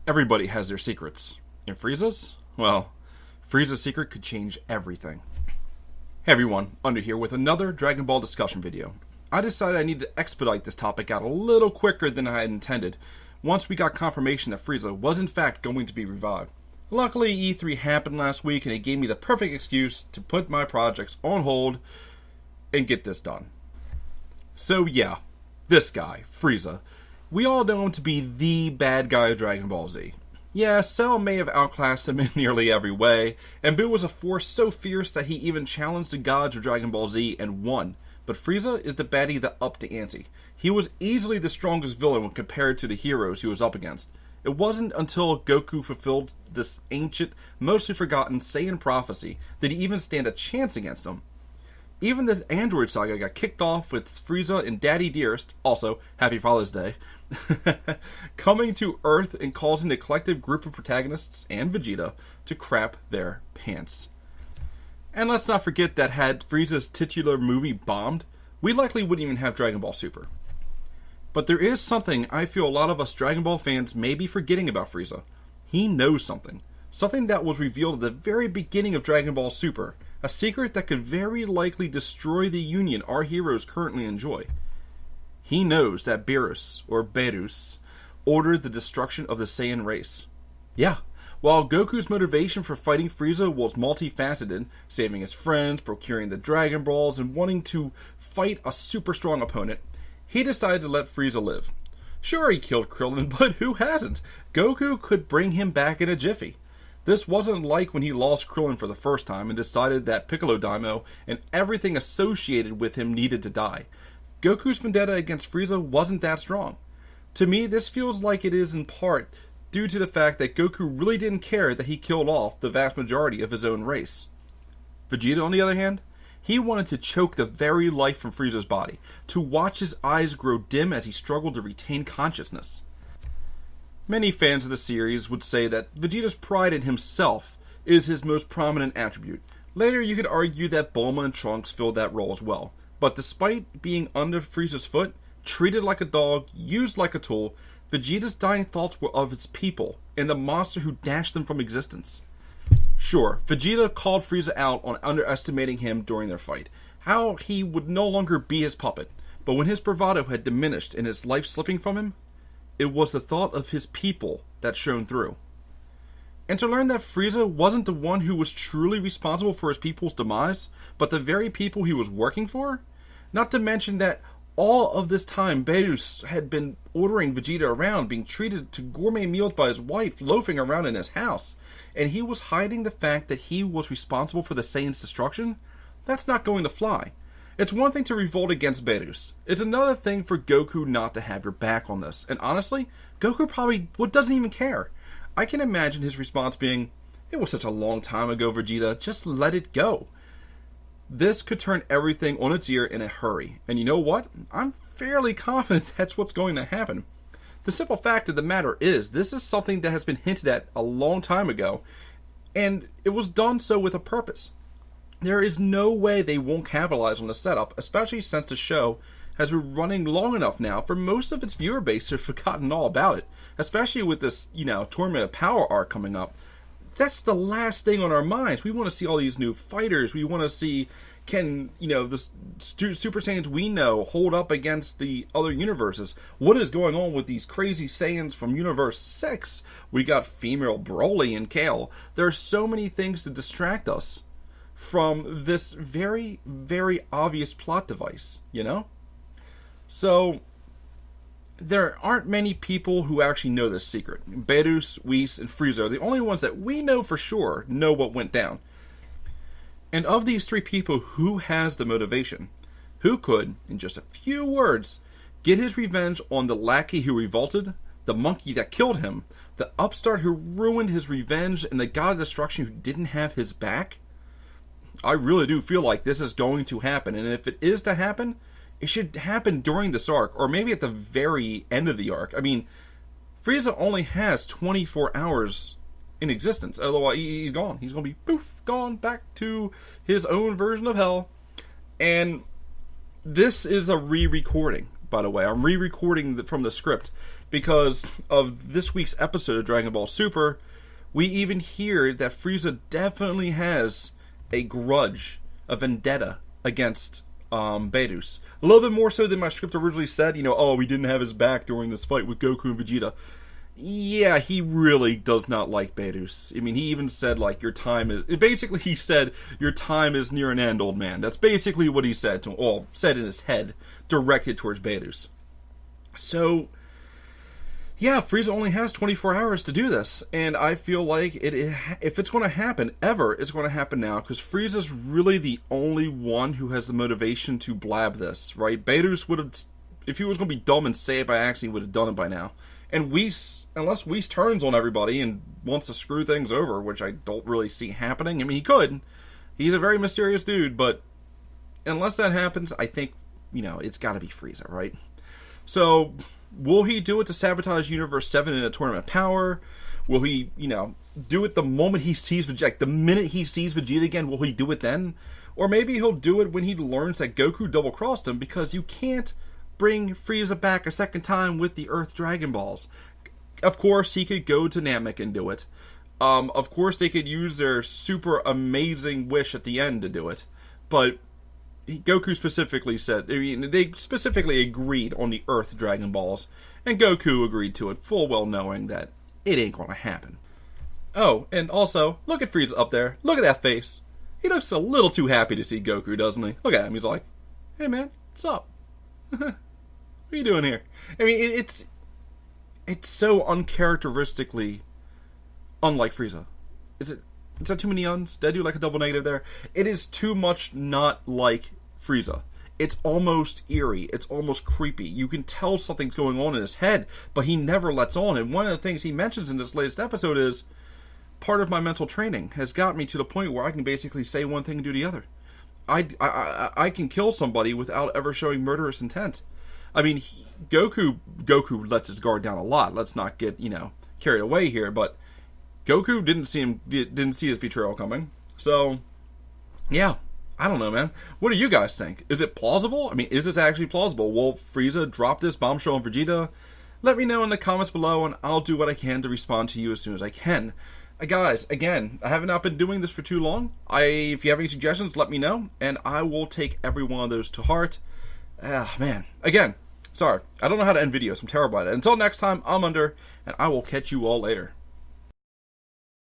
Everybody has their secrets. In Freezas? Well, Freezas Secret could change everything. Hey everyone, Under here with another Dragon Ball discussion video. I decided I needed to expedite this topic out a little quicker than I had intended once we got confirmation that Frieza was in fact going to be revived. Luckily, E3 happened last week and it gave me the perfect excuse to put my projects on hold and get this done. So yeah, this guy, Freeza. We all know him to be the bad guy of Dragon Ball Z. Yeah, Cell may have outclassed him in nearly every way, and Buu was a force so fierce that he even challenged the gods of Dragon Ball Z and won. But Frieza is the baddie that upped the ante. He was easily the strongest villain when compared to the heroes he was up against. It wasn't until Goku fulfilled this ancient, mostly forgotten Saiyan prophecy that he even stand a chance against him. Even the Android saga got kicked off with Freeza and Daddy Dearest, also Happy Father's Day, coming to Earth and causing the collective group of protagonists and Vegeta to crap their pants. And let's not forget that had Frieza's titular movie bombed, we likely wouldn't even have Dragon Ball Super. But there is something I feel a lot of us Dragon Ball fans may be forgetting about Frieza. He knows something. Something that was revealed at the very beginning of Dragon Ball Super. A secret that could very likely destroy the union our heroes currently enjoy. He knows that Beerus, or Beerus, ordered the destruction of the Saiyan race. Yeah, while Goku's motivation for fighting Frieza was multifaceted, saving his friends, procuring the Dragon Balls, and wanting to fight a super strong opponent, he decided to let Frieza live. Sure, he killed Krillin, but who hasn't? Goku could bring him back in a jiffy. This wasn't like when he lost Krillin for the first time and decided that Piccolo Daimyo and everything associated with him needed to die. Goku's vendetta against Frieza wasn't that strong. To me, this feels like it is in part due to the fact that Goku really didn't care that he killed off the vast majority of his own race. Vegeta, on the other hand, he wanted to choke the very life from Frieza's body, to watch his eyes grow dim as he struggled to retain consciousness. Many fans of the series would say that Vegeta's pride in himself is his most prominent attribute. Later, you could argue that Bulma and Trunks filled that role as well. But despite being under Frieza's foot, treated like a dog, used like a tool, Vegeta's dying thoughts were of his people and the monster who dashed them from existence. Sure, Vegeta called Frieza out on underestimating him during their fight, how he would no longer be his puppet, but when his bravado had diminished and his life slipping from him, it was the thought of his people that shone through. And to learn that Frieza wasn't the one who was truly responsible for his people's demise, but the very people he was working for? Not to mention that all of this time Beerus had been ordering Vegeta around, being treated to gourmet meals by his wife, loafing around in his house, and he was hiding the fact that he was responsible for the Saiyan's destruction? That's not going to fly. It's one thing to revolt against Beerus. It's another thing for Goku not to have your back on this. And honestly, Goku probably doesn't even care. I can imagine his response being, "It was such a long time ago, Vegeta. Just let it go." This could turn everything on its ear in a hurry. And you know what? I'm fairly confident that's what's going to happen. The simple fact of the matter is, this is something that has been hinted at a long time ago, and it was done so with a purpose. There is no way they won't capitalize on the setup, especially since the show has been running long enough now for most of its viewer base to have forgotten all about it. Especially with this, Tournament of Power arc coming up. That's the last thing on our minds. We want to see all these new fighters. We want to see, can, the Super Saiyans we know hold up against the other universes? What is going on with these crazy Saiyans from Universe 6? We got female Broly and Kale. There are so many things to distract us from this very, very obvious plot device, So, there aren't many people who actually know this secret. Beerus, Whis, and Frieza are the only ones that we know for sure know what went down. And of these three people, who has the motivation? Who could, in just a few words, get his revenge on the lackey who revolted, the monkey that killed him, the upstart who ruined his revenge, and the god of destruction who didn't have his back? I really do feel like this is going to happen, and if it is to happen, it should happen during this arc, or maybe at the very end of the arc. I mean, Frieza only has 24 hours in existence, otherwise he's gone. He's going to be, poof, gone back to his own version of hell. And this is a re-recording. by the way. I'm re-recording from the script because of this week's episode of Dragon Ball Super. We even hear that Frieza definitely has a grudge, a vendetta against Beerus. A little bit more so than my script originally said. You know, oh, we didn't have his back during this fight with Goku and Vegeta. Yeah, he really does not like Beerus. I mean, he even said, like, your time is... Basically, he said, your time is near an end, old man. That's basically what he said to him. Well, said in his head, directed towards Beerus. So... yeah, Frieza only has 24 hours to do this, and I feel like if it's going to happen, ever, it's going to happen now, because Frieza's really the only one who has the motivation to blab this, right? Beerus would have, if he was going to be dumb and say it by accident, he would have done it by now. And Whis, unless Whis turns on everybody and wants to screw things over, which I don't really see happening, I mean, he could. He's a very mysterious dude, but unless that happens, I think, you know, it's got to be Frieza, right? So... will he do it to sabotage Universe 7 in a Tournament of Power? Will he, you know, do it the moment he sees Vegeta? The minute he sees Vegeta again, will he do it then? Or maybe he'll do it when he learns that Goku double-crossed him, because you can't bring Frieza back a second time with the Earth Dragon Balls. Of course, he could go to Namek and do it. Of course, they could use their super amazing wish at the end to do it. But... Goku specifically said, I mean, they specifically agreed on the Earth Dragon Balls, and Goku agreed to it, full well knowing that it ain't gonna happen. Oh, and also, look at Frieza up there. Look at that face. He looks a little too happy to see Goku, doesn't he? Look at him. He's like, hey man, what's up? What are you doing here? I mean, it's so uncharacteristically unlike Frieza. Is that too many uns? Did I do like a double negative there? It is too much not like Frieza. It's almost eerie. It's almost creepy. You can tell something's going on in his head, but he never lets on. And one of the things he mentions in this latest episode is, part of my mental training has got me to the point where I can basically say one thing and do the other. I can kill somebody without ever showing murderous intent. I mean, Goku lets his guard down a lot. Let's not get, you know, carried away here, but Goku didn't see his betrayal coming. So, yeah, I don't know, man. What do you guys think? Is it plausible? I mean, is this actually plausible? Will Frieza drop this bombshell on Vegeta? Let me know in the comments below, and I'll do what I can to respond to you as soon as I can. Guys, again, I have not been doing this for too long. If you have any suggestions, let me know, and I will take every one of those to heart. Man. Again, sorry. I don't know how to end videos. I'm terrible at it. Until next time, I'm Under, and I will catch you all later.